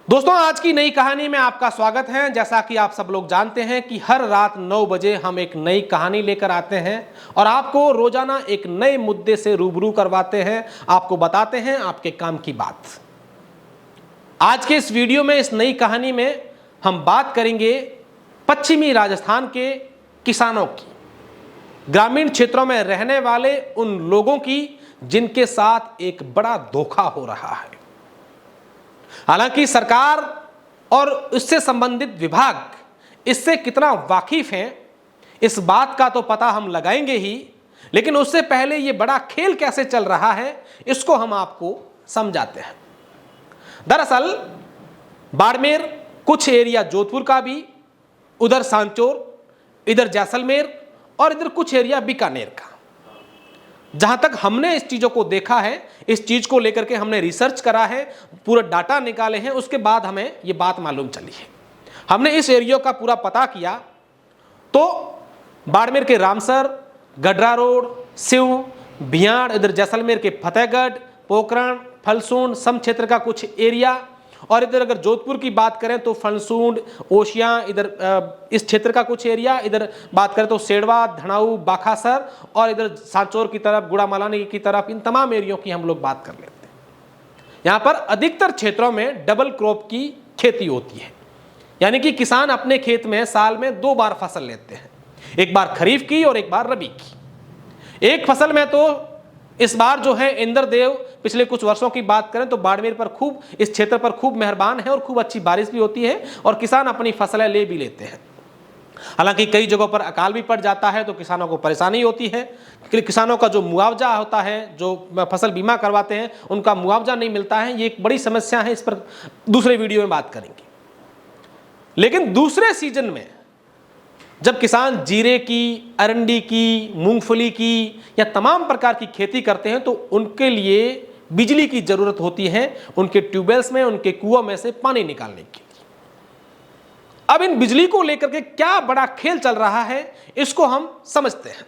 दोस्तों, आज की नई कहानी में आपका स्वागत है। जैसा कि आप सब लोग जानते हैं कि हर रात 9 बजे हम एक नई कहानी लेकर आते हैं और आपको रोजाना एक नए मुद्दे से रूबरू करवाते हैं, आपको बताते हैं आपके काम की बात। आज के इस वीडियो में, इस नई कहानी में हम बात करेंगे पश्चिमी राजस्थान के किसानों की, ग्रामीण क्षेत्रों में रहने वाले उन लोगों की जिनके साथ एक बड़ा धोखा हो रहा है। हालांकि सरकार और इससे संबंधित विभाग इससे कितना वाकिफ हैं, इस बात का तो पता हम लगाएंगे ही, लेकिन उससे पहले ये बड़ा खेल कैसे चल रहा है इसको हम आपको समझाते हैं। दरअसल बाड़मेर, कुछ एरिया जोधपुर का भी, उधर सांचौर, इधर जैसलमेर और इधर कुछ एरिया बीकानेर का, जहां तक हमने इस चीजों को देखा है, इस चीज को लेकर के हमने रिसर्च करा है, पूरा डाटा निकाले हैं, उसके बाद हमें ये बात मालूम चली है। हमने इस एरिया का पूरा पता किया तो बाड़मेर के रामसर, गडरा रोड, सिव, भियाड़, इधर जैसलमेर के फतेहगढ़, पोखरण, फलसूंड सम क्षेत्र का कुछ एरिया, और इधर अगर जोधपुर की बात करें तो फलसूंड, ओशिया, इधर इस क्षेत्र का कुछ एरिया, इधर बात करें तो सेड़वा, धनाऊ, बाखासर और इधर सांचौर की तरफ, गुड़ामालानी की तरफ, इन तमाम एरियो की हम लोग बात कर लेते हैं। यहाँ पर अधिकतर क्षेत्रों में डबल क्रॉप की खेती होती है, यानी कि किसान अपने खेत में साल में 2 बार फसल लेते हैं, एक बार खरीफ की और एक बार रबी की। एक फसल में तो इस बार जो है इंद्रदेव, पिछले कुछ वर्षों की बात करें तो बाड़मेर पर खूब, इस क्षेत्र पर खूब मेहरबान है और खूब अच्छी बारिश भी होती है और किसान अपनी फसलें ले भी लेते हैं। हालांकि कई जगहों पर अकाल भी पड़ जाता है तो किसानों को परेशानी होती है। किसानों का जो मुआवजा होता है, जो फसल बीमा करवाते हैं, उनका मुआवजा नहीं मिलता है, ये एक बड़ी समस्या है। इस पर दूसरे वीडियो में बात करेंगे। लेकिन दूसरे सीजन में जब किसान जीरे की, अरंडी की, मूंगफली की या तमाम प्रकार की खेती करते हैं तो उनके लिए बिजली की जरूरत होती है, उनके ट्यूबवेल्स में, उनके कुओं में से पानी निकालने के लिए। अब इन बिजली को लेकर के क्या बड़ा खेल चल रहा है इसको हम समझते हैं।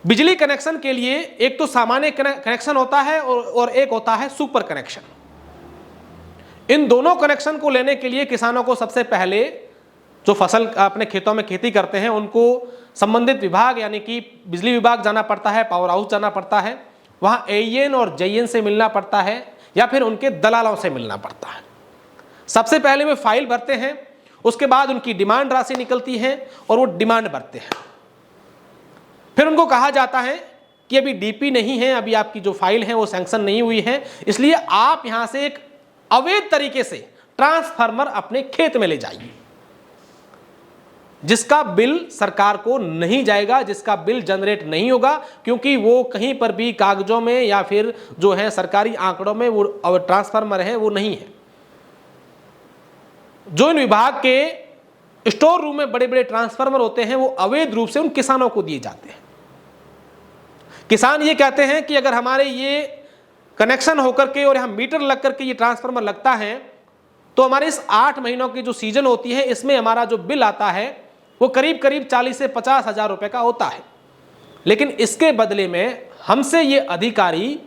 बिजली कनेक्शन के लिए एक तो सामान्य कनेक्शन होता है और एक होता है सुपर कनेक्शन। इन दोनों कनेक्शन को लेने के लिए किसानों को सबसे पहले जो फसल अपने खेतों में खेती करते हैं उनको संबंधित विभाग यानी कि बिजली विभाग जाना पड़ता है, पावर हाउस जाना पड़ता है, वहां एईएन और जेईएन से मिलना पड़ता है या फिर उनके दलालों से मिलना पड़ता है। सबसे पहले वे फाइल भरते हैं, उसके बाद उनकी डिमांड राशि निकलती है और वो डिमांड भरते हैं। फिर उनको कहा जाता है कि अभी डीपी नहीं है, अभी आपकी जो फाइल है वो सैंक्शन नहीं हुई है, इसलिए आप यहां से एक अवैध तरीके से ट्रांसफार्मर अपने खेत में ले जाइए, जिसका बिल सरकार को नहीं जाएगा, जिसका बिल जनरेट नहीं होगा, क्योंकि वो कहीं पर भी कागजों में या फिर जो है सरकारी आंकड़ों में वो ट्रांसफार्मर है वो नहीं है। जो इन विभाग के स्टोर रूम में बड़े बड़े ट्रांसफार्मर होते हैं वो अवैध रूप से उन किसानों को दिए जाते हैं। किसान ये कहते हैं कि अगर हमारे ये कनेक्शन होकर के और हम मीटर लग करके ये ट्रांसफार्मर लगता है तो हमारे इस 8 महीनों की जो सीजन होती है इसमें हमारा जो बिल आता है वो करीब करीब 40 से 50 हजार रुपए का होता है। लेकिन इसके बदले में हमसे ये अधिकारी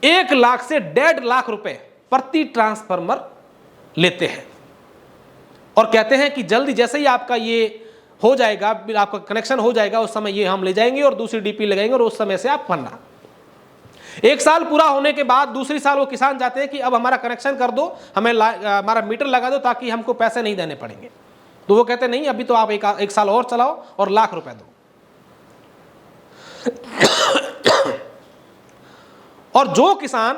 1 लाख से 1.5 लाख रुपए प्रति ट्रांसफार्मर लेते हैं और कहते हैं कि जल्दी जैसे ही आपका ये हो जाएगा, आपका कनेक्शन हो जाएगा, उस समय ये हम ले जाएंगे और दूसरी डीपी लगाएंगे और उस समय से आप भरना। 1 साल पूरा होने के बाद दूसरी साल वो किसान जाते हैं कि अब हमारा कनेक्शन कर दो, हमें हमारा मीटर लगा दो ताकि हमको पैसे नहीं देने पड़ेंगे। तो वो कहते नहीं, अभी तो आप एक साल और चलाओ और लाख रुपए दो। और जो किसान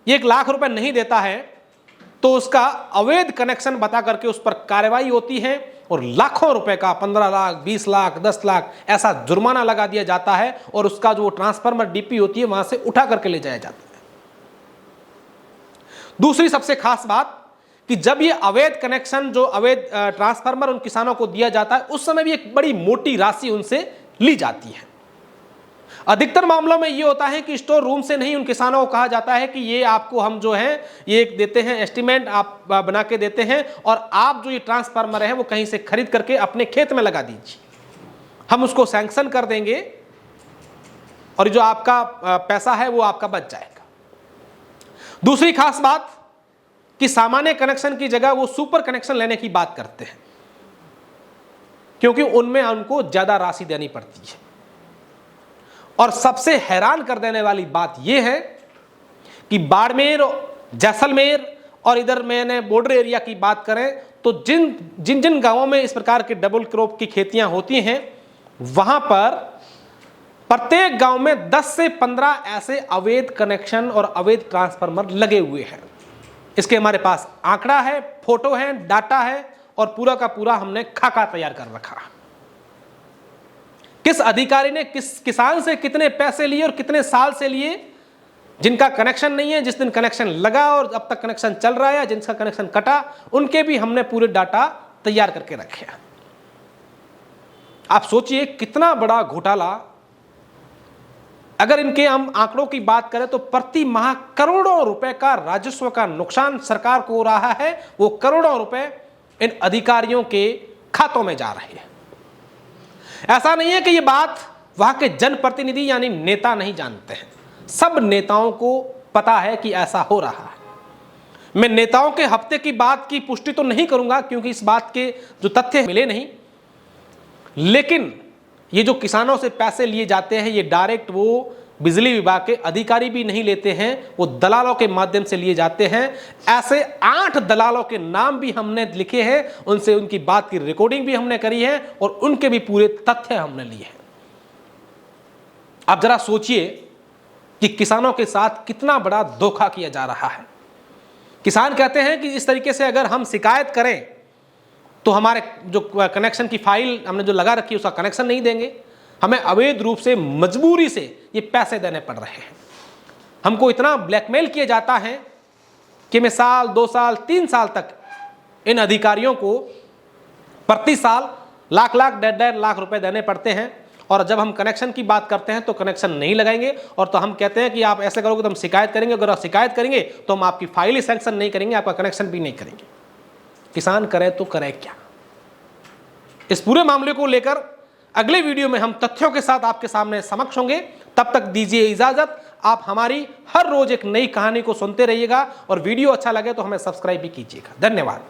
1 लाख रुपए नहीं देता है तो उसका अवैध कनेक्शन बता करके उस पर कार्रवाई होती है और लाखों रुपए का 15 लाख, 20 लाख, 10 लाख ऐसा जुर्माना लगा दिया जाता है और उसका जो ट्रांसफार्मर डीपी होती है वहां से उठा करके ले जाया जाता है। दूसरी सबसे खास बात कि जब ये अवैध कनेक्शन, जो अवैध ट्रांसफार्मर उन किसानों को दिया जाता है, उस समय भी एक बड़ी मोटी राशि उनसे ली जाती है। अधिकतर मामलों में ये होता है कि स्टोर रूम से नहीं, उन किसानों को कहा जाता है कि ये आपको हम जो है ये देते हैं, एस्टीमेट आप बना के देते हैं और आप जो ये ट्रांसफार्मर है वो कहीं से खरीद करके अपने खेत में लगा दीजिए, हम उसको सैंक्शन कर देंगे और जो आपका पैसा है वो आपका बच जाएगा। दूसरी खास बात कि सामान्य कनेक्शन की जगह वो सुपर कनेक्शन लेने की बात करते हैं, क्योंकि उनमें उनको ज्यादा राशि देनी पड़ती है। और सबसे हैरान कर देने वाली बात यह है कि बाड़मेर, जैसलमेर और इधर मैंने बॉर्डर एरिया की बात करें तो जिन जिन गांवों में इस प्रकार के डबल क्रॉप की खेतियां होती हैं, वहां पर प्रत्येक गांव में 10 से 15 ऐसे अवैध कनेक्शन और अवैध ट्रांसफार्मर लगे हुए हैं। इसके हमारे पास आंकड़ा है, फोटो है, डाटा है और पूरा का पूरा हमने खाका तैयार कर रखा। किस अधिकारी ने किस किसान से कितने पैसे लिए और कितने साल से लिए, जिनका कनेक्शन नहीं है, जिस दिन कनेक्शन लगा और अब तक कनेक्शन चल रहा है, जिनका कनेक्शन कटा, उनके भी हमने पूरे डाटा तैयार करके रखे हैं। आप सोचिए कितना बड़ा घोटाला। अगर इनके हम आंकड़ों की बात करें तो प्रति माह करोड़ों रुपए का राजस्व का नुकसान सरकार को हो रहा है। वो करोड़ों रुपए इन अधिकारियों के खातों में जा रहे हैं। ऐसा नहीं है कि ये बात वहां के जनप्रतिनिधि यानी नेता नहीं जानते हैं, सब नेताओं को पता है कि ऐसा हो रहा है। मैं नेताओं के हफ्ते की बात की पुष्टि तो नहीं करूंगा क्योंकि इस बात के जो तथ्य मिले नहीं, लेकिन ये जो किसानों से पैसे लिए जाते हैं ये डायरेक्ट वो बिजली विभाग के अधिकारी भी नहीं लेते हैं, वो दलालों के माध्यम से लिए जाते हैं। ऐसे 8 दलालों के नाम भी हमने लिखे हैं, उनसे उनकी बात की रिकॉर्डिंग भी हमने करी है और उनके भी पूरे तथ्य हमने लिए हैं। आप जरा सोचिए कि किसानों के साथ कितना बड़ा धोखा किया जा रहा है। किसान कहते हैं कि इस तरीके से अगर हम शिकायत करें तो हमारे जो कनेक्शन की फाइल हमने जो लगा रखी है उसका कनेक्शन नहीं देंगे, हमें अवैध रूप से मजबूरी से ये पैसे देने पड़ रहे हैं। हमको इतना ब्लैकमेल किया जाता है कि मैं साल, 2 साल, 3 साल तक इन अधिकारियों को प्रति साल लाख लाख, 1.5 लाख रुपए देने पड़ते हैं। और जब हम कनेक्शन की बात करते हैं तो कनेक्शन नहीं लगाएंगे, और तो हम कहते हैं कि आप ऐसे करोगे तो हम शिकायत करेंगे, अगर आप शिकायत करेंगे तो हम आपकी फाइल ही सैंक्शन नहीं करेंगे, आपका कनेक्शन भी नहीं करेंगे। किसान करे तो करे क्या? इस पूरे मामले को लेकर अगले वीडियो में हम तथ्यों के साथ आपके सामने समक्ष होंगे। तब तक दीजिए इजाजत। आप हमारी हर रोज एक नई कहानी को सुनते रहिएगा और वीडियो अच्छा लगे तो हमें सब्सक्राइब भी कीजिएगा। धन्यवाद।